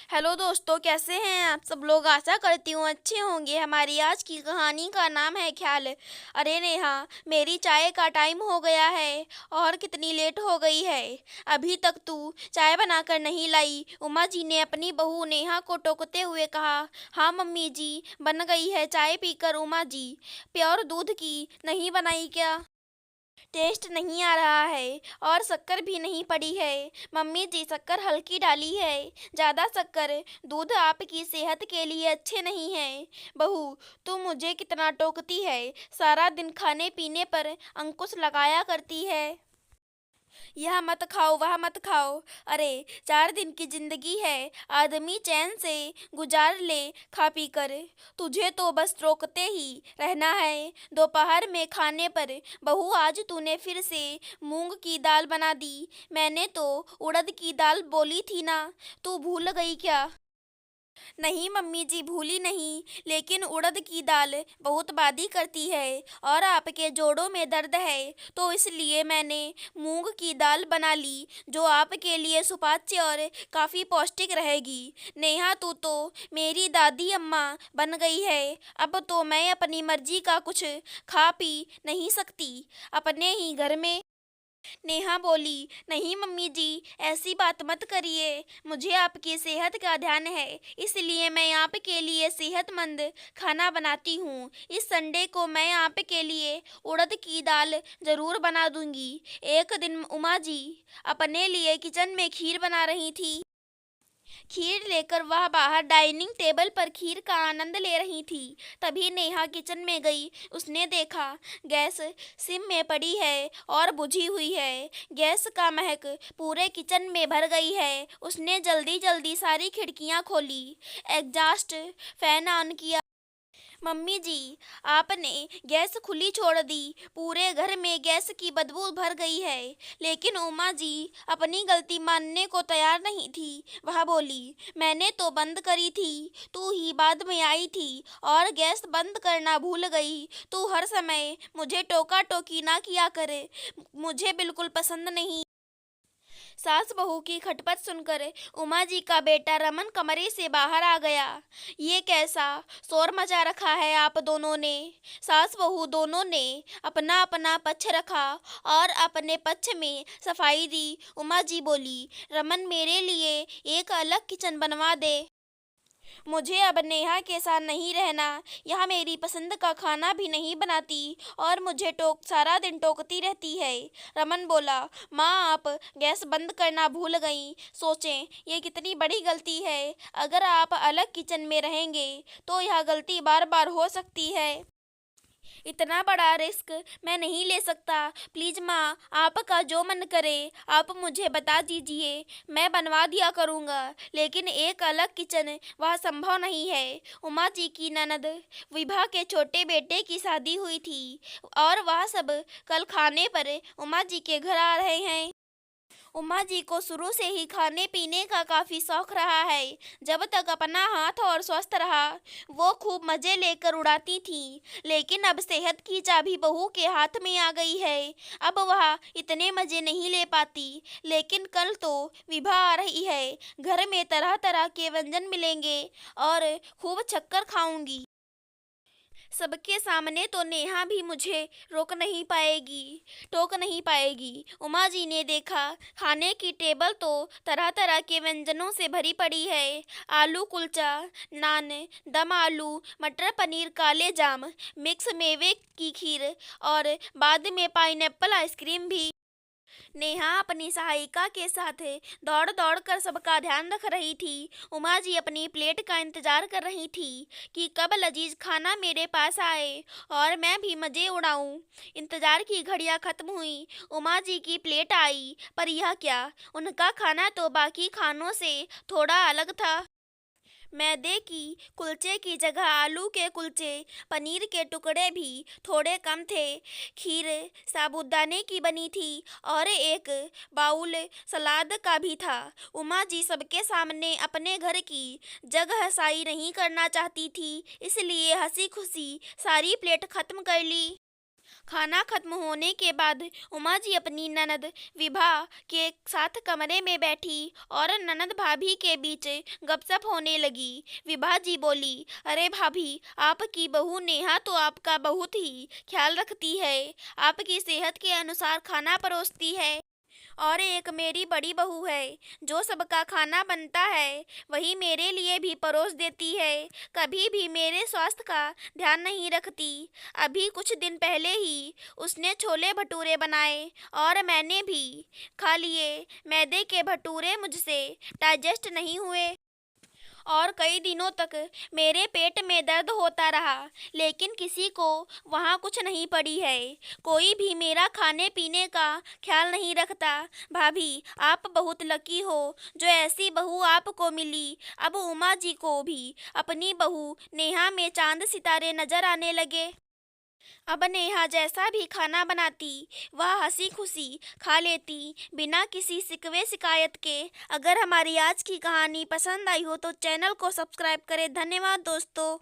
Hello दोस्तों, कैसे हैं आप सब लोग। आशा करती हूँ अच्छे होंगे। हमारी आज की कहानी का नाम है ख्याल। अरे नेहा, मेरी चाय का टाइम हो गया है और कितनी लेट हो गई है। अभी तक तू चाय बनाकर नहीं लाई। उमा जी ने अपनी बहू नेहा को टोकते हुए कहा। हाँ मम्मी जी, बन गई है चाय पीकर। उमा जी, प्योर दूध की नहीं बनाई क्या? टेस्ट नहीं आ रहा है और शक्कर भी नहीं पड़ी है। मम्मी जी, शक्कर हल्की डाली है। ज़्यादा शक्कर दूध आपकी सेहत के लिए अच्छे नहीं है। बहू, तू मुझे कितना टोकती है। सारा दिन खाने पीने पर अंकुश लगाया करती है। यह मत खाओ, वह मत खाओ। अरे, 4 दिन की जिंदगी है, आदमी चैन से गुजार ले खा पी कर। तुझे तो बस रोकते ही रहना है। दोपहर में खाने पर बहू, आज तूने फिर से मूंग की दाल बना दी। मैंने तो उड़द की दाल बोली थी ना, तू भूल गई क्या? नहीं मम्मी जी, भूली नहीं, लेकिन उड़द की दाल बहुत बादी करती है और आपके जोड़ों में दर्द है, तो इसलिए मैंने मूंग की दाल बना ली, जो आपके लिए सुपाच्य और काफ़ी पौष्टिक रहेगी। नेहा, तू तो मेरी दादी अम्मा बन गई है। अब तो मैं अपनी मर्जी का कुछ खा पी नहीं सकती अपने ही घर में। नेहा बोली। नहीं मम्मी जी, ऐसी बात मत करिए। मुझे आपकी सेहत का ध्यान है, इसलिए मैं आपके लिए सेहतमंद खाना बनाती हूँ। इस संडे को मैं आपके लिए उड़द की दाल ज़रूर बना दूंगी। एक दिन उमा जी अपने लिए किचन में खीर बना रही थी। खीर लेकर वह बाहर डाइनिंग टेबल पर खीर का आनंद ले रही थी। तभी नेहा किचन में गई। उसने देखा गैस सिम में पड़ी है और बुझी हुई है। गैस का महक पूरे किचन में भर गई है। उसने जल्दी जल्दी सारी खिड़कियां खोली, एग्जॉस्ट फैन ऑन किया। मम्मी जी, आपने गैस खुली छोड़ दी। पूरे घर में गैस की बदबू भर गई है। लेकिन उमा जी अपनी गलती मानने को तैयार नहीं थी। वह बोली, मैंने तो बंद करी थी, तू ही बाद में आई थी और गैस बंद करना भूल गई। तू हर समय मुझे टोका टोकी ना किया करे, मुझे बिल्कुल पसंद नहीं। सास बहू की खटपट सुनकर उमा जी का बेटा रमन कमरे से बाहर आ गया। ये कैसा शोर मचा रखा है आप दोनों ने? सास बहू दोनों ने अपना अपना पक्ष रखा और अपने पक्ष में सफाई दी। उमा जी बोली, रमन, मेरे लिए एक अलग किचन बनवा दे। मुझे अब नेहा के साथ नहीं रहना। यह मेरी पसंद का खाना भी नहीं बनाती और मुझे सारा दिन टोकती रहती है। रमन बोला, माँ, आप गैस बंद करना भूल गईं। सोचें, ये कितनी बड़ी गलती है। अगर आप अलग किचन में रहेंगे तो यह गलती बार बार हो सकती है। इतना बड़ा रिस्क मैं नहीं ले सकता। प्लीज़ माँ, आपका जो मन करे आप मुझे बता दीजिए, मैं बनवा दिया करूँगा। लेकिन एक अलग किचन, वह संभव नहीं है। उमा जी की ननद विभा के छोटे बेटे की शादी हुई थी और वह सब कल खाने पर उमा जी के घर आ रहे हैं। उमा जी को शुरू से ही खाने पीने का काफ़ी शौक रहा है। जब तक अपना हाथ और स्वस्थ रहा, वो खूब मज़े लेकर उड़ाती थी। लेकिन अब सेहत की चाबी बहू के हाथ में आ गई है। अब वह इतने मज़े नहीं ले पाती। लेकिन कल तो विभा आ रही है, घर में तरह तरह के व्यंजन मिलेंगे और खूब शक्कर खाऊंगी। सबके सामने तो नेहा भी मुझे रोक नहीं पाएगी, टोक नहीं पाएगी। उमा जी ने देखा, खाने की टेबल तो तरह तरह के व्यंजनों से भरी पड़ी है। आलू कुलचा, नान, दम आलू, मटर पनीर, काले जाम, मिक्स मेवे की खीर और बाद में पाइनएप्पल आइसक्रीम भी। नेहा अपनी सहायिका के साथ दौड़ दौड़ कर सबका ध्यान रख रही थी। उमा जी अपनी प्लेट का इंतजार कर रही थी कि कब लजीज खाना मेरे पास आए और मैं भी मज़े उड़ाऊं। इंतजार की घड़ियां खत्म हुई। उमा जी की प्लेट आई, पर यह क्या, उनका खाना तो बाकी खानों से थोड़ा अलग था। मैदे की कुलचे की जगह आलू के कुलचे, पनीर के टुकड़े भी थोड़े कम थे। खीर साबूदाने की बनी थी और एक बाउल सलाद का भी था। उमा जी सबके सामने अपने घर की जगह साई नहीं करना चाहती थी, इसलिए हंसी खुशी सारी प्लेट खत्म कर ली। खाना खत्म होने के बाद उमा जी अपनी ननद विभा के साथ कमरे में बैठी और ननद भाभी के बीच गपशप होने लगी। विभा जी बोली, अरे भाभी, आपकी बहू नेहा तो आपका बहुत ही ख्याल रखती है, आपकी सेहत के अनुसार खाना परोसती है। और एक मेरी बड़ी बहू है, जो सबका खाना बनता है वही मेरे लिए भी परोस देती है, कभी भी मेरे स्वास्थ्य का ध्यान नहीं रखती। अभी कुछ दिन पहले ही उसने छोले भटूरे बनाए और मैंने भी खा लिए। मैदे के भटूरे मुझसे डाइजेस्ट नहीं हुए और कई दिनों तक मेरे पेट में दर्द होता रहा, लेकिन किसी को वहाँ कुछ नहीं पड़ी है। कोई भी मेरा खाने पीने का ख्याल नहीं रखता। भाभी, आप बहुत लकी हो जो ऐसी बहू आपको मिली। अब उमा जी को भी अपनी बहू नेहा में चांद सितारे नजर आने लगे। अब नेहा जैसा भी खाना बनाती वह हंसी खुशी खा लेती, बिना किसी शिकवे शिकायत के। अगर हमारी आज की कहानी पसंद आई हो तो चैनल को सब्सक्राइब करें। धन्यवाद दोस्तों।